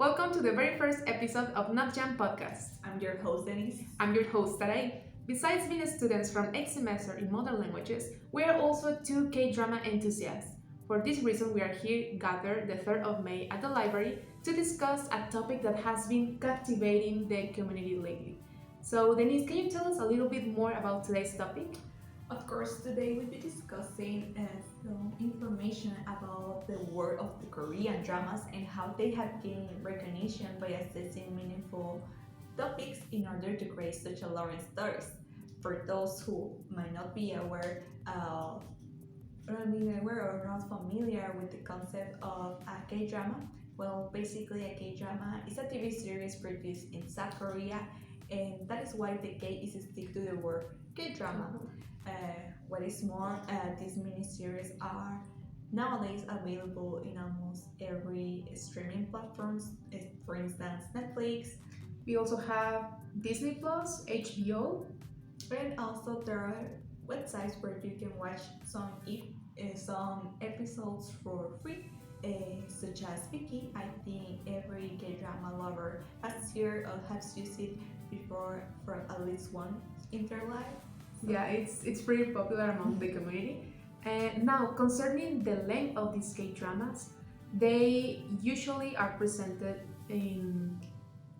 Welcome to the very first episode of Not Jam Podcast. I'm your host, Denisse. I'm your host, Sarahí. Besides being students from 8th semester in modern languages, we are also two K-drama enthusiasts. For this reason, we are here gathered the 3rd of May at the library to discuss a topic that has been captivating the community lately. So, Denise, can you tell us a little bit more about today's topic? Of course, today we'll be discussing some information about the world of the Korean dramas and how they have gained recognition by assessing meaningful topics in order to create social learning stories. For those who might not be aware, or not familiar with the concept of a K-drama, well, basically a K-drama is a TV series produced in South Korea, and that is why the K is stick to the word K-drama. What is more, these miniseries are nowadays available in almost every streaming platforms. For instance, Netflix. We also have Disney Plus, HBO, and also there are websites where you can watch some episodes for free. Such as Viki. I think every K-drama lover has heard or has used it before from at least once in their life. Yeah, it's pretty popular among the community. And now, concerning the length of these K-dramas, they usually are presented in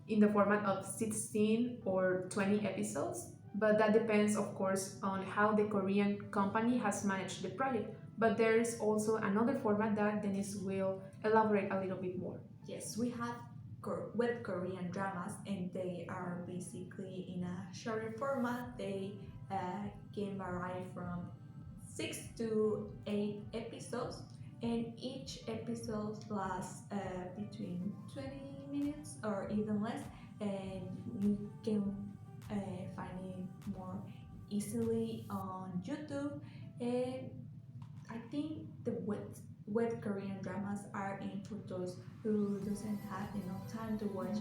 the format of 16 or 20 episodes, but that depends, of course, on how the Korean company has managed the project. But there is also another format that Denise will elaborate a little bit more. Yes, we have web Korean dramas, and they are basically in a shorter format. They can vary from 6 to 8 episodes, and each episode lasts between 20 minutes or even less, and you can find it more easily on YouTube. And I think the web Korean dramas are in for those who doesn't have enough time to watch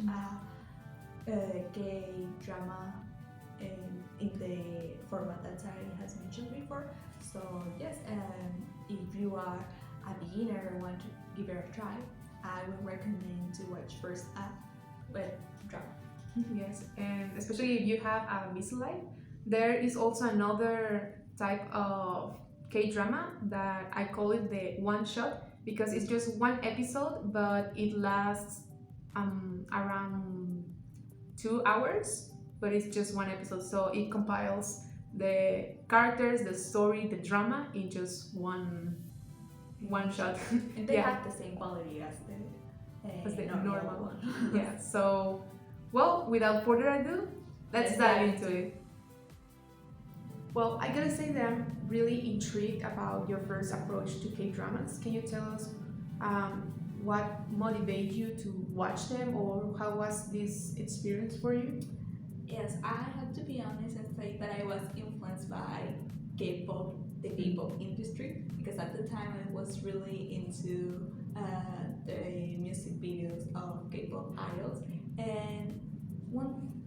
a gay drama in the format that Sarahí has mentioned before. So yes, if you are a beginner and want to give it a try, I would recommend to watch first a web drama. Yes, and especially if you have a busy life, there is also another type of K-drama that I call it the one shot, because it's just one episode but it lasts around 2 hours, but it's just one episode, so it compiles the characters, the story, the drama in just one shot. And they have the same quality as the normal one. Yeah, so well, without further ado, let's dive into it. Well, I gotta say that I'm really intrigued about your first approach to K-dramas. Can you tell us what motivated you to watch them, or how was this experience for you? Yes, I have to be honest and say that I was influenced by K-pop, the K-pop industry, because at the time I was really into the music videos of K-pop idols, and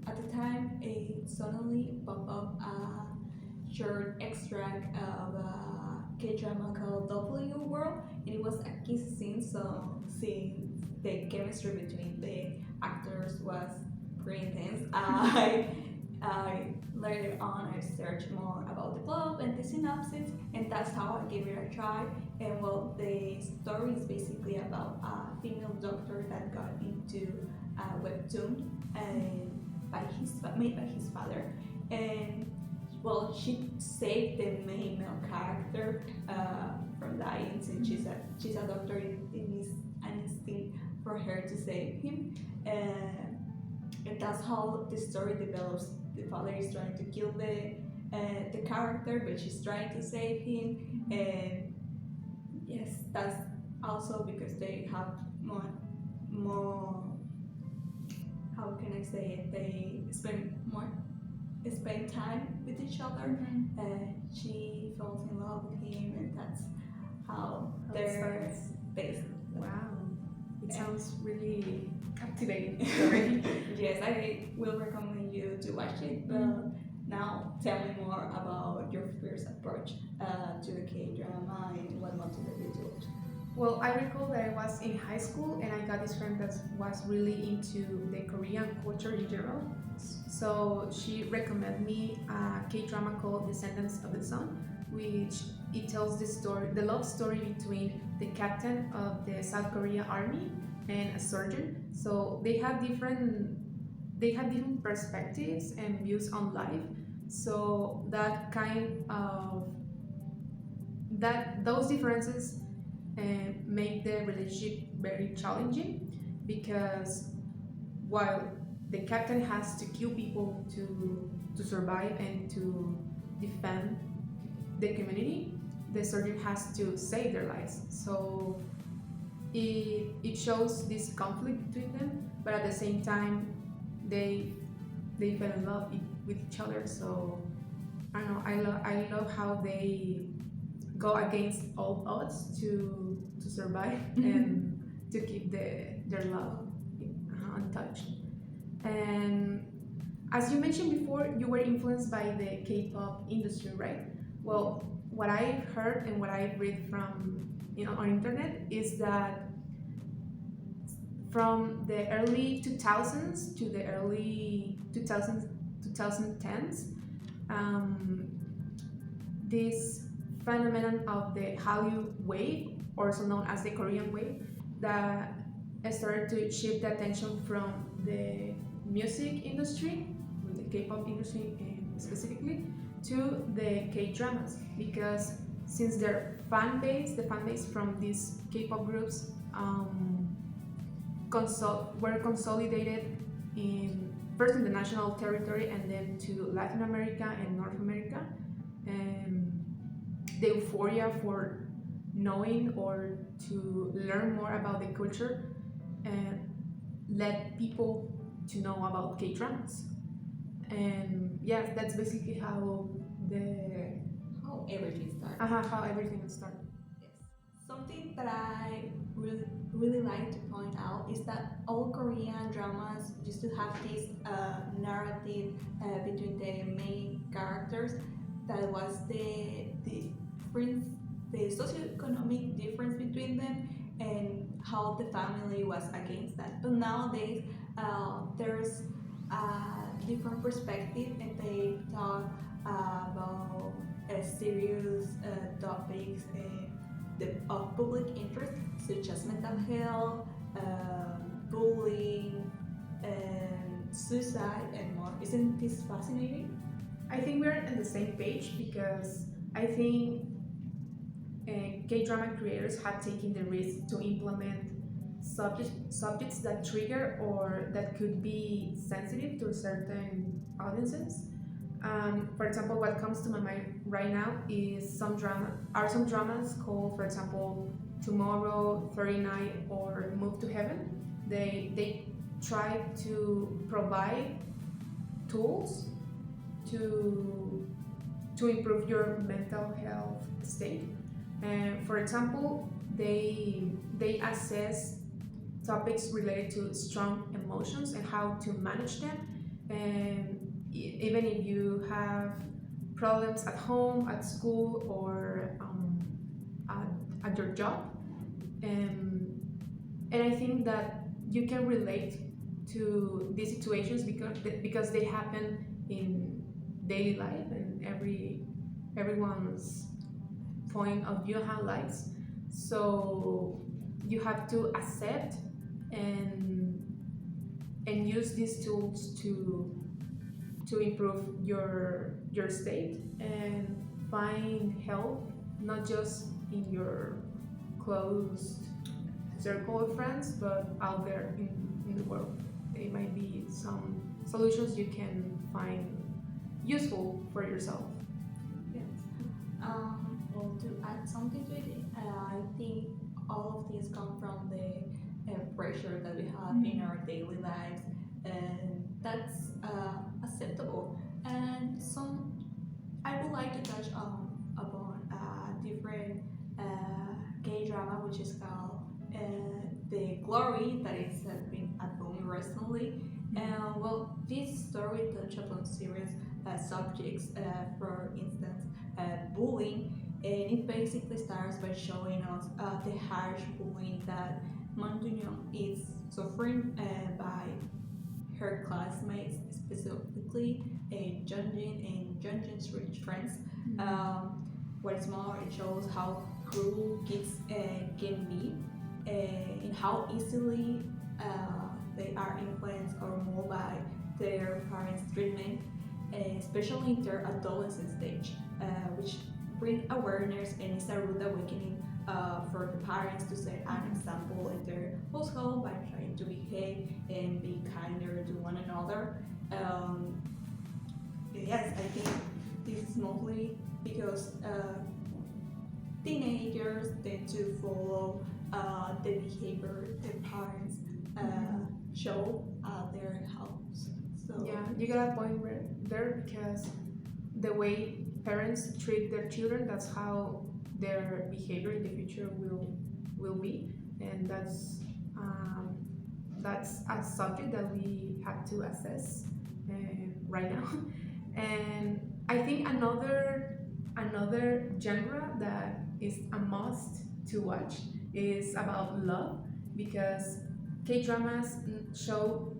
at the time it suddenly popped up a short extract of a K-drama called W World, and it was a kiss scene. So seeing the chemistry between the actors was pretty intense. I later on I searched more about the plot and the synopsis, and that's how I gave it a try. And well, the story is basically about a female doctor that got into a Webtoon and made by his father, and well, she saved the main male character from dying, since she's a doctor. It is an instinct for her to save him, and that's how the story develops. The father is trying to kill the character, but she's trying to save him, and yes, that's also because they have more. How can I say it? They spend time with each other. She falls in love with him, and that's how they're based. Wow, it sounds really captivating. Yes, I will recommend you to watch it. But now, tell me more about your first approach to the K-drama and what motivated you to watch. Well, I recall that I was in high school and I got this friend that was really into the Korean culture in general. So she recommended me a K drama called Descendants of the Sun, which it tells the story, the love story between the captain of the South Korea army and a surgeon. So they have different perspectives and views on life. So that kind of that those differences make the relationship very challenging because while the captain has to kill people to survive and to defend the community, the surgeon has to save their lives. So it shows this conflict between them, but at the same time, they they fell in love with each other. So I don't know. I love how they go against all odds to survive and to keep their love untouched. And as you mentioned before, you were influenced by the K-pop industry, right? Well, what I've heard and what I've read from on internet is that from the early 2000s to the early 2010s, um, this phenomenon of the Hallyu wave, also known as the Korean wave, that started to shift the attention from the music industry, the K-pop industry specifically, to the K-dramas, because since their the fan base from these K-pop groups were consolidated in first in the national territory and then to Latin America and North America. And the euphoria for knowing or to learn more about the culture and led people to know about K-dramas. And yes, that's basically how everything started. how everything started. Yes. Something that I really like to point out is that all Korean dramas used to have this narrative between the main characters that was the socioeconomic difference between them and how the family was against that. But nowadays, there's a different perspective and they talk about serious topics of public interest, such as mental health, bullying, and suicide, and more. Isn't this fascinating? I think we're on the same page because I think K-drama creators have taken the risk to implement subjects that trigger or that could be sensitive to certain audiences. For example, what comes to my mind right now is some dramas called, for example, Tomorrow, 39, or Move to Heaven. They try to provide tools to improve your mental health state. And for example, they assess topics related to strong emotions and how to manage them. And even if you have problems at home, at school, or at your job, and I think that you can relate to these situations because they happen in daily life and everyone's point of view highlights. So you have to accept and use these tools to improve your state and find help not just in your closed circle of friends but out there in the world. There might be some solutions you can find useful for yourself. Yes. Well, to add something to it, I think all of these come from the pressure that we have in our daily lives, and that's acceptable. And I would like to touch upon a different gay drama, which is called The Glory, that is been a boom recently. And well, this story touches upon serious subjects, for instance, bullying, and it basically starts by showing us the harsh bullying that Mandunyong is suffering by her classmates, specifically Junjin and Junjin's rich friends. What's more, it shows how cruel kids can be and how easily they are influenced or moved by their parents' treatment, especially in their adolescent stage, which bring awareness and is a rude awakening for the parents to set an example in their household by trying to behave and be kinder to one another. Yes, I think this is mostly because teenagers tend to follow the behavior their parents show at their house. So Yeah, you got a point there because the way parents treat their children, that's how their behavior in the future will be, and that's a subject that we have to assess right now. And I think another genre that is a must to watch is about love, because K dramas show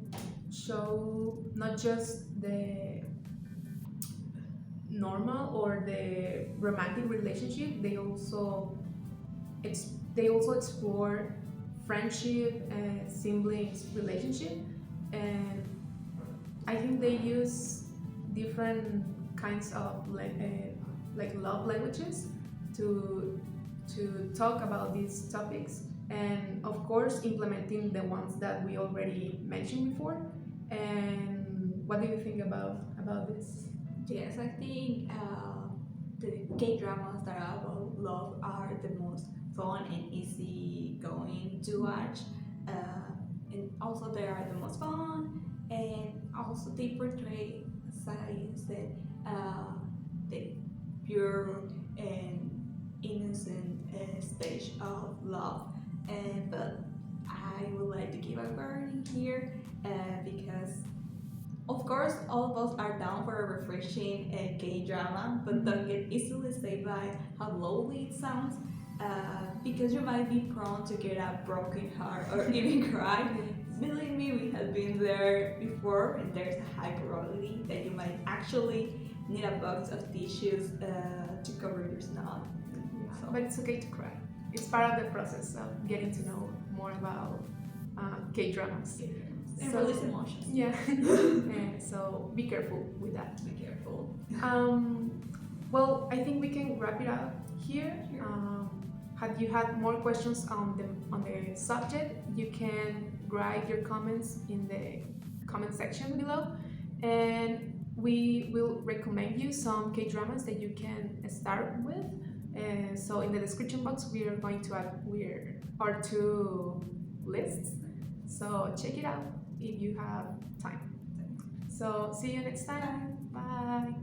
not just the normal or the romantic relationship, they also explore friendship and siblings relationship, and I think they use different kinds of like love languages to talk about these topics, and of course implementing the ones that we already mentioned before. And what do you think about this? yes, I think the K dramas that are about love are the most fun and easy going to watch, and also they are the most fun, and also they portray, as I said, the pure and innocent stage of love. And but I would like to give a warning here because of course, all of us are down for a refreshing K drama, but don't get easily swayed by how lowly it sounds, because you might be prone to get a broken heart or even cry. Believe me, we have been there before, and there's a high probability that you might actually need a box of tissues to cover your snot. So, But it's okay to cry. It's part of the process of getting to know more about K dramas. and So- release emotions. Yeah. So be careful with that. Be careful. Well, I think we can wrap it up here. Had you had more questions on the subject, you can write your comments in the comment section below, and we will recommend you some K dramas that you can start with. So in the description box, we are going to add our two lists. So check it out if you have time. So see you next time. Bye.